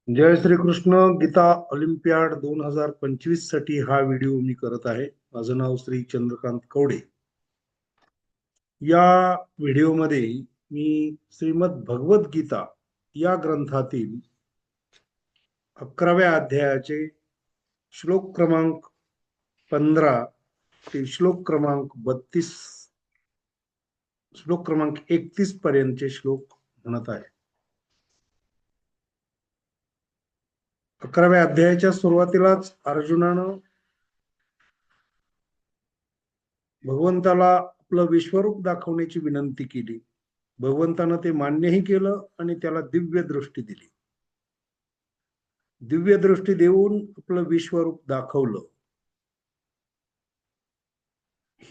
जय Shri Krishna. Gita Olympiad 2025 साठी हा video मी करत आहे. माझं नाव श्री चंद्रकांत कवडे. या व्हिडिओमध्ये मी श्रीमद भगवत गीता या ग्रंथातील 11व्या अध्यायाचे श्लोक क्रमांक 15 ते श्लोक क्रमांक 31 पर्यंतचे श्लोक म्हणत आहे. 11व्या अध्यायाच्या सुरुवातीलाच अर्जुनानं भगवंताला आपलं विश्वरूप दाखवण्याची विनंती केली. भगवंतानं ते मान्यही केलं आणि त्याला दिव्य दृष्टी दिली. दिव्य दृष्टी देऊन आपलं विश्वरूप दाखवलं.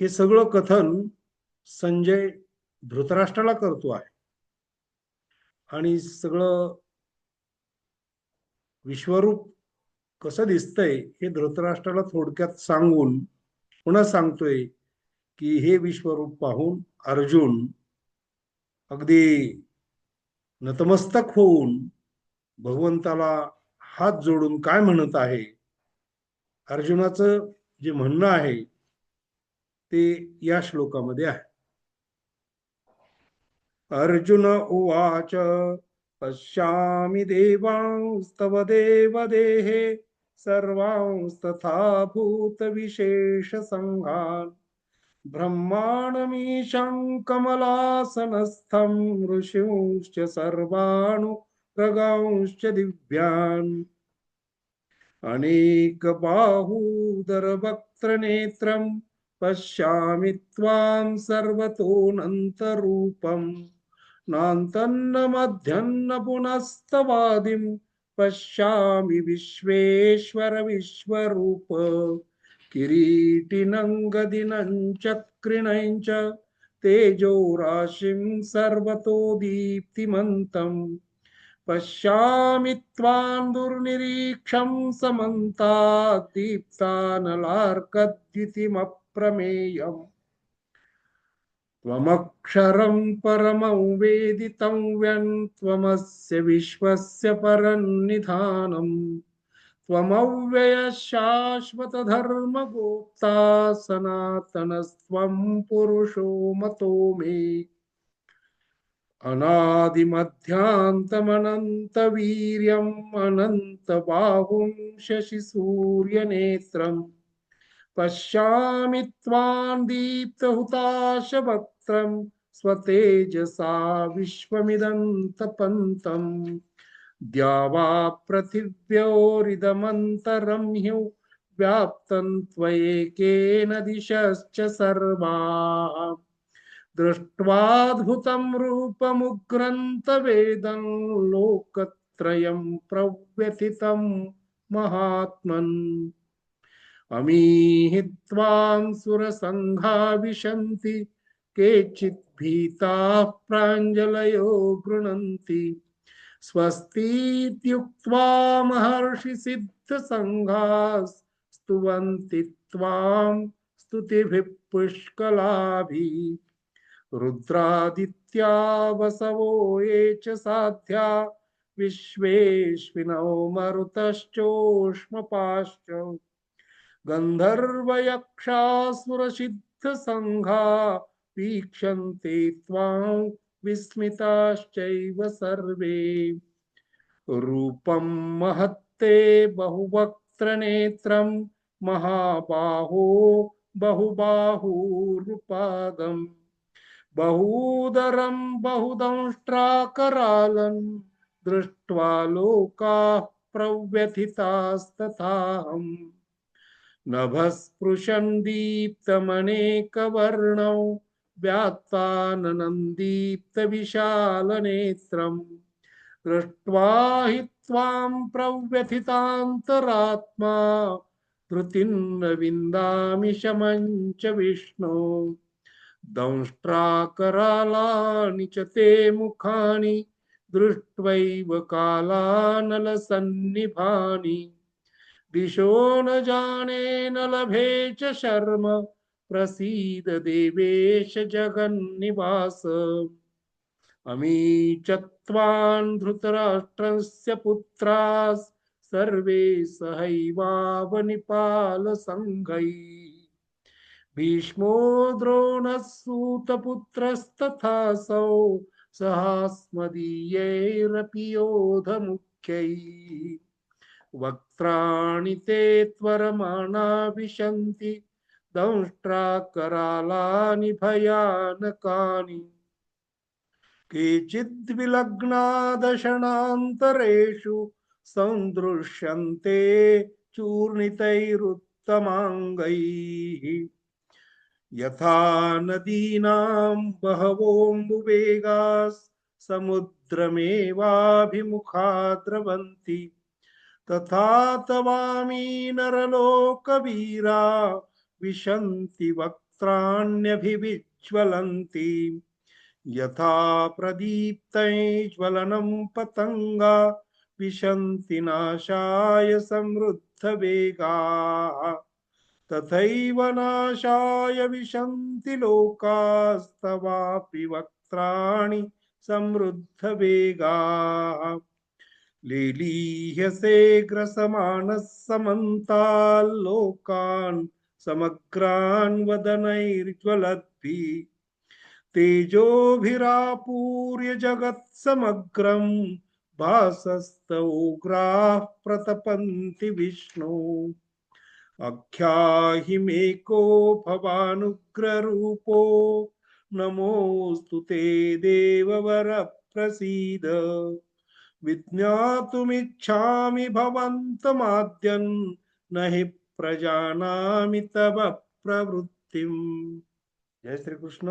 हे सगळं कथन संजय धृतराष्ट्राला करतो आहे आणि सगळं विश्वरूप कसं दिसतंय हे धृतराष्ट्राला थोडक्यात सांगून पुन्हा सांगतोय की हे विश्वरूप पाहून अर्जुन अगदी नतमस्तक होऊन भगवंताला हात जोडून काय म्हणत आहे. अर्जुनाचं जे म्हणणं आहे ते या श्लोकामध्ये आहे. अर्जुन उवाच पश्यामि देवांस्तव देवदेहे सर्वांस्तथा भूतविशेषसङ्घान् ब्रह्माणमीशं कमलासनस्थं ऋषींश्च सर्वानुरगांश्च दिव्यान् अनेकबाहूदरवक्त्रनेत्रं पश्यामि त्वां सर्वतोऽनन्तरूपम् नान्तन्न मध्यन्न पुनस्तवादिं पश्यामि विश्वेश्वर विश्वरूप किरीटिनं गदिनं चक्रिणं च तेजोराशिं सर्वतो दीप्तिमन्तम् पश्यामि त्वां दुर्निरीक्षं समन्तात् दीप्तानलार्कद्युतिमप्रमेयम् त्वमक्षरं परमं वेदितव्यं त्वमस्य विश्वस्य परन्निधानम् त्वमव्ययः शाश्वतधर्मगोप्ता सनातनस्त्वं पुरुषो मतो मे अनादिमध्यान्तमनन्तवीर्यम् अनन्तबाहुं शशिसूर्यनेत्रम् पश्यामि त्वां दीप्तहुताशवक्त्रं स्वतेजसा विश्वमिदन्तपन्तम् द्यावा पृथिव्योरिदमन्तरं ह्यौ व्याप्तं त्वयेकेन दिशश्च सर्वाः दृष्ट्वाद्भुतं रूपमुग्रन्तवेदं लोकत्रयं प्रव्यथितं महात्मन् अमीहि त्वां सुरसङ्घा विशन्ति केचित् भीताः प्राञ्जलयो गृह्णन्ति स्वस्तीत्युक्त्वा महर्षिसिद्धसङ्घाः स्तुवन्ति त्वां स्तुतिभिः पुष्कलाभिः रुद्रादित्या वसवो ये च साध्या विश्वेश्विनो मरुतश्चोष्मपाश्च गन्धर्वयक्षासुरसिद्धसङ्घा वीक्षन्ते त्वां विस्मिताश्चैव सर्वे रूपं महत्ते बहुवक्त्रनेत्रं महाबाहो बहुबाहुरुपादम् बहूदरं बहुदंष्ट्राकरालं दृष्ट्वा लोकाः प्रव्यथितास्तथाहम् नभस्पृशं दीप्तमनेकवर्णौ व्यात्ताननं दीप्तविशालनेत्रम् दृष्ट्वा हि त्वां प्रव्यथितान्तरात्मा धृतिं न विन्दामि शमं च विष्णो दंष्ट्राकरालानि च ते मुखानि दृष्ट्वैव कालानलसन्निभानि दिशो न जाने न लभे च शर्म प्रसीद देवेश जगन्निवास अमी च दत्त्वान् धृतराष्ट्रस्य पुत्रास् सर्वे सहैवावनिपालसङ्घैः भीष्मो द्रोणः सूतपुत्रस्तथासौ सहास्मदीयैरपि योधमुख्यैः वक्त्राणि ते त्वरमाणा विशन्ति दंष्ट्राकरालानि भयानकानि केचिद्विलग्ना दशनान्तरेषु सन्दृश्यन्ते चूर्णितैरुत्तमाङ्गैः यथा नदीनां बहवोऽम्बुवेगाः समुद्रमेवाभिमुखा द्रवन्ति तथा तवामी नरलोकवीरा विशन्ति वक्त्राण्यभिविज्वलन्ति यथा प्रदीप्तैज्वलनं पतंगा विशन्ति नाशाय समृद्धवेगाः तथैव नाशाय विशन्ति लोकास्तवापि वक्त्राणि समृद्धवेगाः लेलीह्यसे ग्रसमानः समन्ताल्लोकान् समग्रान् वदनैर्ज्वलद्भिः तेजोभिरापूर्य जगत्समग्रं भासस्तवोग्राः प्रतपन्ति विष्णु आख्याहिमेको भवानुग्ररूपो नमोऽस्तु ते देववर प्रसीद विज्ञातुमिच्छामि भवन्तमाद्यन् न हि प्रजानामि तव प्रवृत्तिम्। जय श्री कृष्ण।